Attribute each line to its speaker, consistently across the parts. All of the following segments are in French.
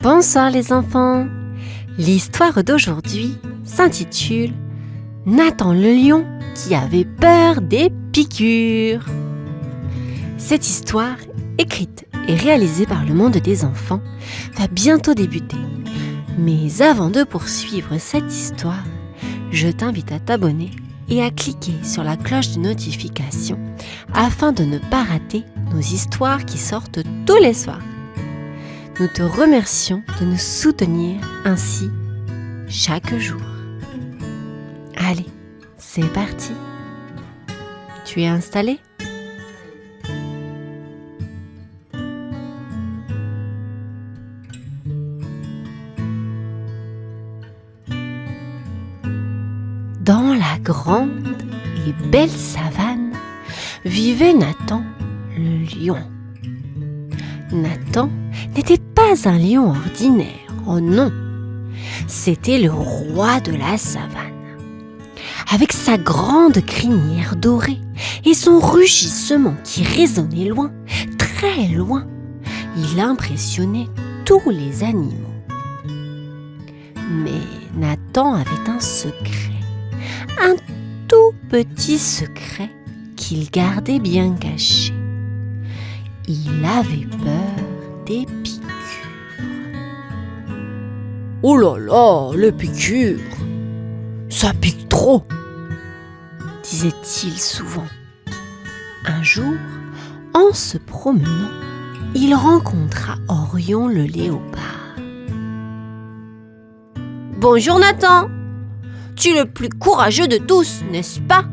Speaker 1: Bonsoir les enfants. L'histoire d'aujourd'hui s'intitule Nathan le lion qui avait peur des piqûres. Cette histoire, écrite et réalisée par le monde des enfants, va bientôt débuter. Mais avant de poursuivre cette histoire, je t'invite à t'abonner et à cliquer sur la cloche de notification afin de ne pas rater nos histoires qui sortent tous les soirs. Nous te remercions de nous soutenir ainsi chaque jour. Allez, c'est parti. Tu es installé ? Dans la grande et belle savane vivait Nathan le lion. Nathan n'était pas un lion ordinaire, oh non, c'était le roi de la savane. Avec sa grande crinière dorée et son rugissement qui résonnait loin, très loin, il impressionnait tous les animaux. Mais Nathan avait un secret, un tout petit secret qu'il gardait bien caché. Il avait peur des piqûres.
Speaker 2: Oh là là, les piqûres, ça pique trop,
Speaker 1: disait-il souvent. Un jour, en se promenant, il rencontra Orion le léopard.
Speaker 2: « Bonjour Nathan, tu es le plus courageux de tous, n'est-ce pas ?»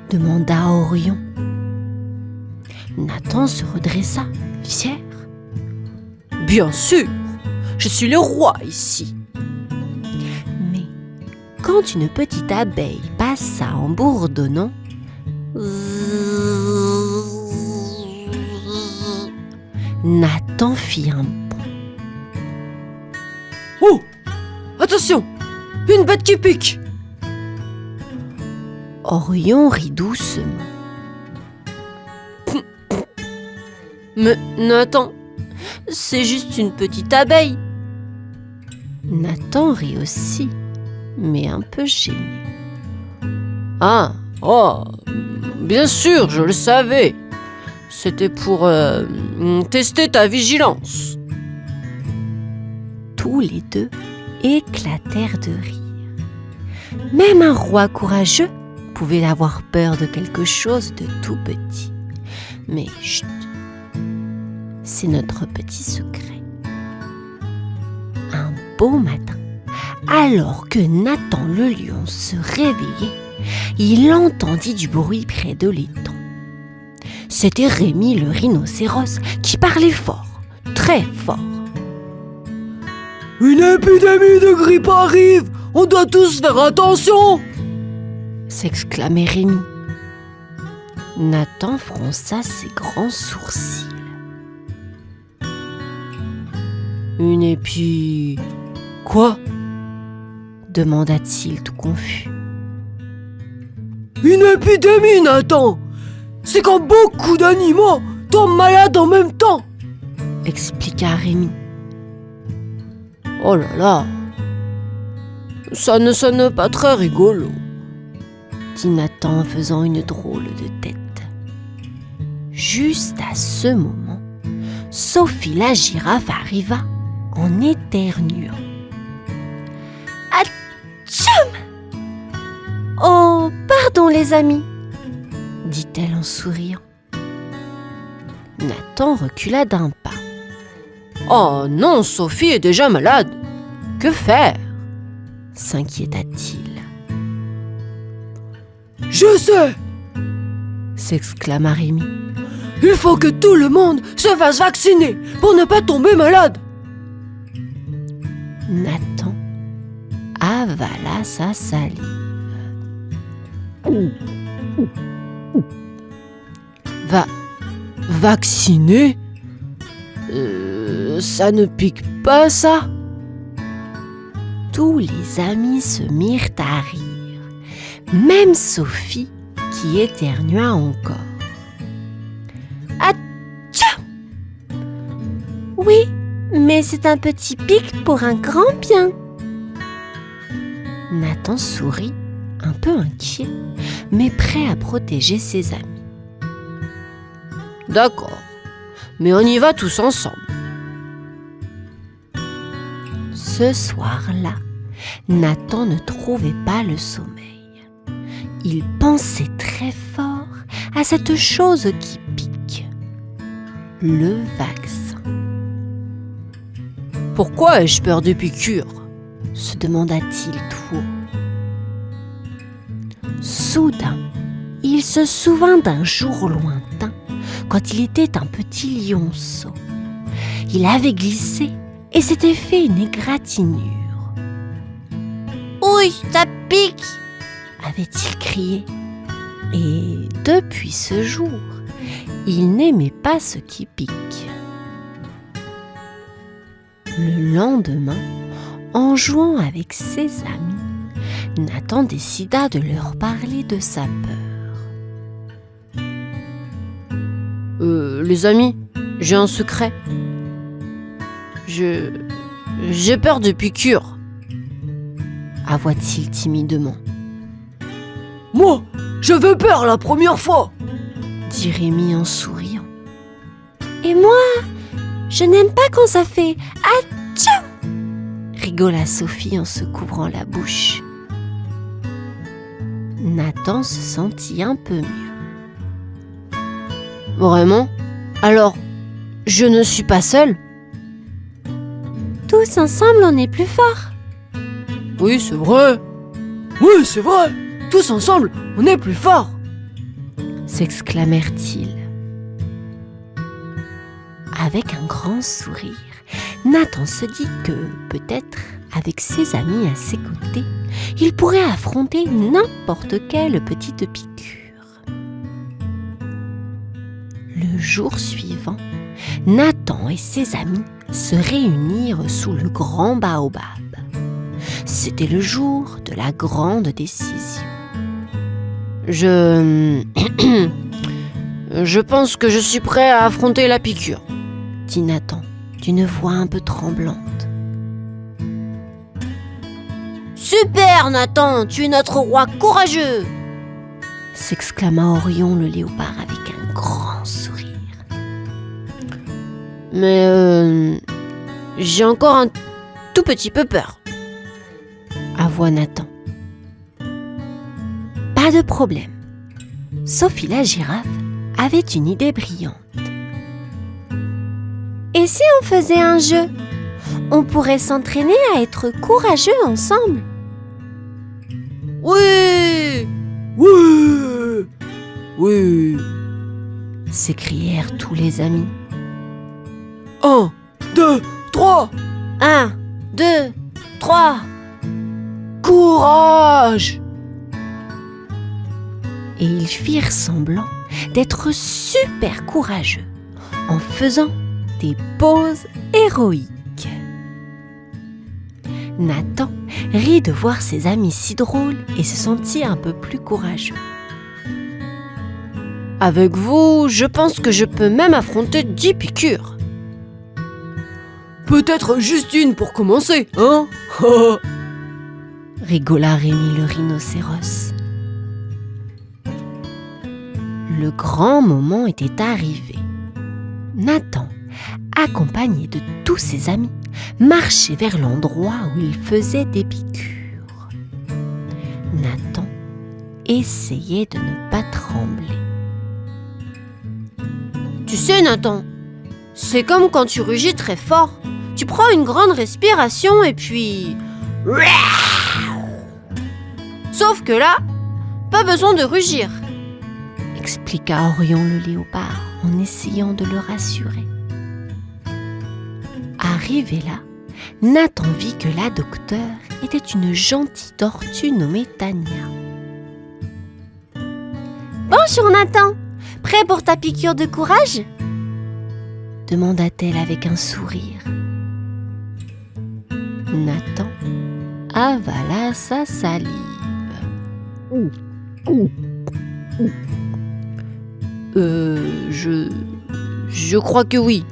Speaker 1: demanda Orion. Nathan se redressa, fier.
Speaker 2: « Bien sûr, je suis le roi ici. »
Speaker 1: Mais quand une petite abeille passa en bourdonnant, Nathan fit un bond.
Speaker 2: « Oh, attention, une bête qui pique !»
Speaker 1: Orion rit doucement.
Speaker 2: Mais Nathan, c'est juste une petite abeille.
Speaker 1: Nathan rit aussi, mais un peu gêné.
Speaker 2: Ah, oh, bien sûr, je le savais. C'était pour tester ta vigilance.
Speaker 1: Tous les deux éclatèrent de rire. Même un roi courageux pouvait avoir peur de quelque chose de tout petit. Mais chut, c'est notre petit secret. Un beau matin, alors que Nathan le lion se réveillait, il entendit du bruit près de l'étang. C'était Rémi le rhinocéros qui parlait fort, très fort.
Speaker 2: « Une épidémie de grippe arrive, on doit tous faire attention !»
Speaker 1: s'exclamait Rémi. Nathan fronça ses grands sourcils.
Speaker 2: Une épi... Quoi ?
Speaker 1: demanda-t-il tout confus.
Speaker 2: Une épidémie, Nathan ! C'est quand beaucoup d'animaux tombent malades en même temps,
Speaker 1: expliqua Rémi.
Speaker 2: Oh là là, ça ne sonne pas très rigolo,
Speaker 1: dit Nathan en faisant une drôle de tête. Juste à ce moment, Sophie la girafe arriva en éternuant. Atchoum ! Oh, pardon les amis, dit-elle en souriant. Nathan recula d'un pas.
Speaker 2: Oh non, Sophie est déjà malade. Que faire ?
Speaker 1: S'inquiéta-t-il.
Speaker 2: Je sais !
Speaker 1: S'exclama Rémi.
Speaker 2: Il faut que tout le monde se fasse vacciner pour ne pas tomber malade.
Speaker 1: Nathan avala sa salive.
Speaker 2: Vacciner ? Ça ne pique pas, ça ?
Speaker 1: Tous les amis se mirent à rire, même Sophie qui éternua encore. Atchou ! Oui, mais c'est un petit pic pour un grand bien. Nathan sourit, un peu inquiet, mais prêt à protéger ses amis.
Speaker 2: D'accord, mais on y va tous ensemble.
Speaker 1: Ce soir-là, Nathan ne trouvait pas le sommeil. Il pensait très fort à cette chose qui pique, le vaccin.
Speaker 2: Pourquoi ai-je peur des piqûres ?
Speaker 1: Se demanda-t-il tout haut. Soudain, il se souvint d'un jour lointain, quand il était un petit lionceau. Il avait glissé et s'était fait une égratignure. « Ouille, ça pique !» avait-il crié. Et depuis ce jour, il n'aimait pas ce qui pique. Le lendemain, en jouant avec ses amis, Nathan décida de leur parler de sa peur.
Speaker 2: Les amis, j'ai un secret. J'ai peur de piqûres,
Speaker 1: avoua-t-il timidement.
Speaker 2: Moi, j'avais peur la première fois,
Speaker 1: dit Rémi en souriant. Et moi, je n'aime pas quand ça fait atchou, rigola Sophie en se couvrant la bouche. Nathan se sentit un peu mieux.
Speaker 2: Vraiment ? Alors, je ne suis pas seul ?
Speaker 1: Tous ensemble, on est plus forts.
Speaker 2: Oui, c'est vrai. Oui, c'est vrai. Tous ensemble, on est plus forts,
Speaker 1: s'exclamèrent-ils. Avec un grand sourire, Nathan se dit que, peut-être, avec ses amis à ses côtés, il pourrait affronter n'importe quelle petite piqûre. Le jour suivant, Nathan et ses amis se réunirent sous le grand baobab. C'était le jour de la grande décision.
Speaker 2: Je pense que je suis prêt à affronter la piqûre,
Speaker 1: dit Nathan, d'une voix un peu tremblante.
Speaker 2: Super, Nathan, tu es notre roi courageux,
Speaker 1: s'exclama Orion le léopard avec un grand sourire.
Speaker 2: Mais j'ai encore un tout petit peu peur,
Speaker 1: avoua Nathan. Pas de problème. Sophie la girafe avait une idée brillante. Et si on faisait un jeu ? On pourrait s'entraîner à être courageux ensemble.
Speaker 2: Oui ! Oui ! Oui !
Speaker 1: s'écrièrent tous les amis.
Speaker 2: 1, 2, 3 !
Speaker 1: 1, 2, 3 !
Speaker 2: Courage !
Speaker 1: Et ils firent semblant d'être super courageux en faisant des poses héroïques. Nathan rit de voir ses amis si drôles et se sentit un peu plus courageux.
Speaker 2: Avec vous, je pense que je peux même affronter 10 piqûres. Peut-être juste une pour commencer, hein?
Speaker 1: Rigola Rémi le rhinocéros. Le grand moment était arrivé. Nathan, accompagné de tous ses amis, marchait vers l'endroit où il faisait des piqûres. Nathan essayait de ne pas trembler.
Speaker 2: Tu sais, Nathan, c'est comme quand tu rugis très fort. Tu prends une grande respiration et puis... Sauf que là, pas besoin de rugir,
Speaker 1: expliqua Orion le léopard en essayant de le rassurer. Arrivé là, Nathan vit que la docteure était une gentille tortue nommée Tania. « Bonjour Nathan, prêt pour ta piqûre de courage ?» demanda-t-elle avec un sourire. Nathan avala sa salive.
Speaker 2: Je crois que oui,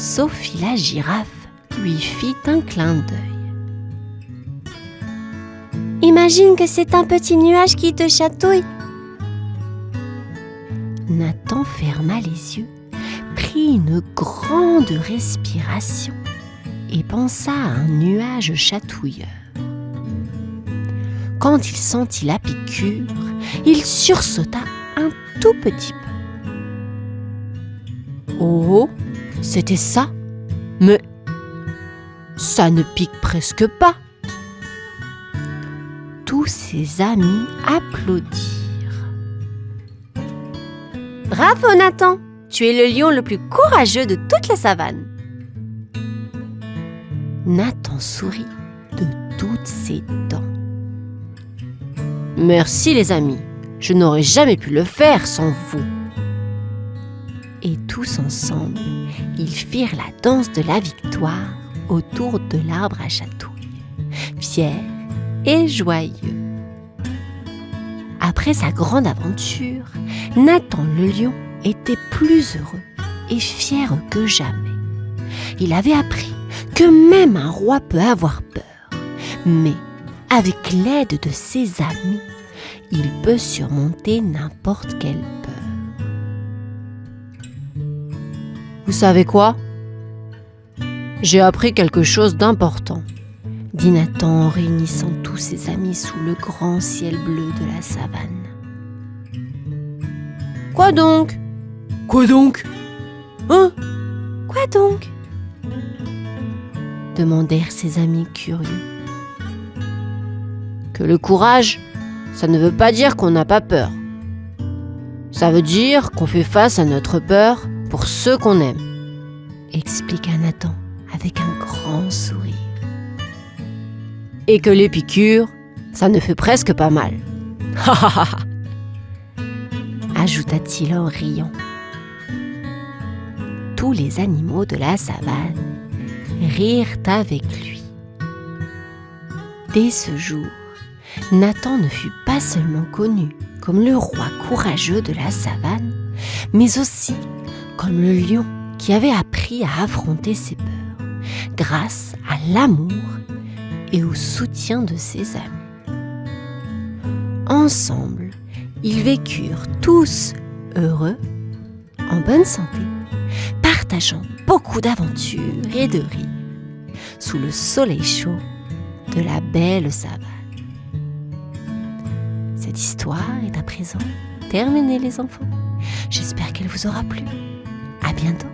Speaker 1: Sophie la girafe lui fit un clin d'œil.
Speaker 3: Imagine que c'est un petit nuage qui te chatouille.
Speaker 1: Nathan ferma les yeux, prit une grande respiration et pensa à un nuage chatouilleur. Quand il sentit la piqûre, il sursauta un tout petit peu. Oh, c'était ça? Mais ça ne pique presque pas. Tous ses amis applaudirent.
Speaker 3: Bravo Nathan, tu es le lion le plus courageux de toute la savane.
Speaker 1: Nathan sourit de toutes ses dents. Merci les amis, je n'aurais jamais pu le faire sans vous. Et tous ensemble, ils firent la danse de la victoire autour de l'arbre à chatouille, fiers et joyeux. Après sa grande aventure, Nathan le lion était plus heureux et fier que jamais. Il avait appris que même un roi peut avoir peur, mais avec l'aide de ses amis, il peut surmonter n'importe quelle peur. Vous savez quoi? J'ai appris quelque chose d'important, dit Nathan en réunissant tous ses amis sous le grand ciel bleu de la savane. Quoi donc?
Speaker 2: Quoi donc? Hein?
Speaker 3: Quoi donc?
Speaker 1: Demandèrent ses amis curieux. Que le courage, ça ne veut pas dire qu'on n'a pas peur. Ça veut dire qu'on fait face à notre peur pour ceux qu'on aime, expliqua Nathan avec un grand sourire. Et que les piqûres, ça ne fait presque pas mal. Ajouta-t-il en riant. Tous les animaux de la savane rirent avec lui. Dès ce jour, Nathan ne fut pas seulement connu comme le roi courageux de la savane, mais aussi comme le lion qui avait appris à affronter ses peurs grâce à l'amour et au soutien de ses amis. Ensemble, ils vécurent tous heureux, en bonne santé, partageant beaucoup d'aventures et de rires sous le soleil chaud de la belle savane. Cette histoire est à présent terminée les enfants. J'espère qu'elle vous aura plu. À bientôt.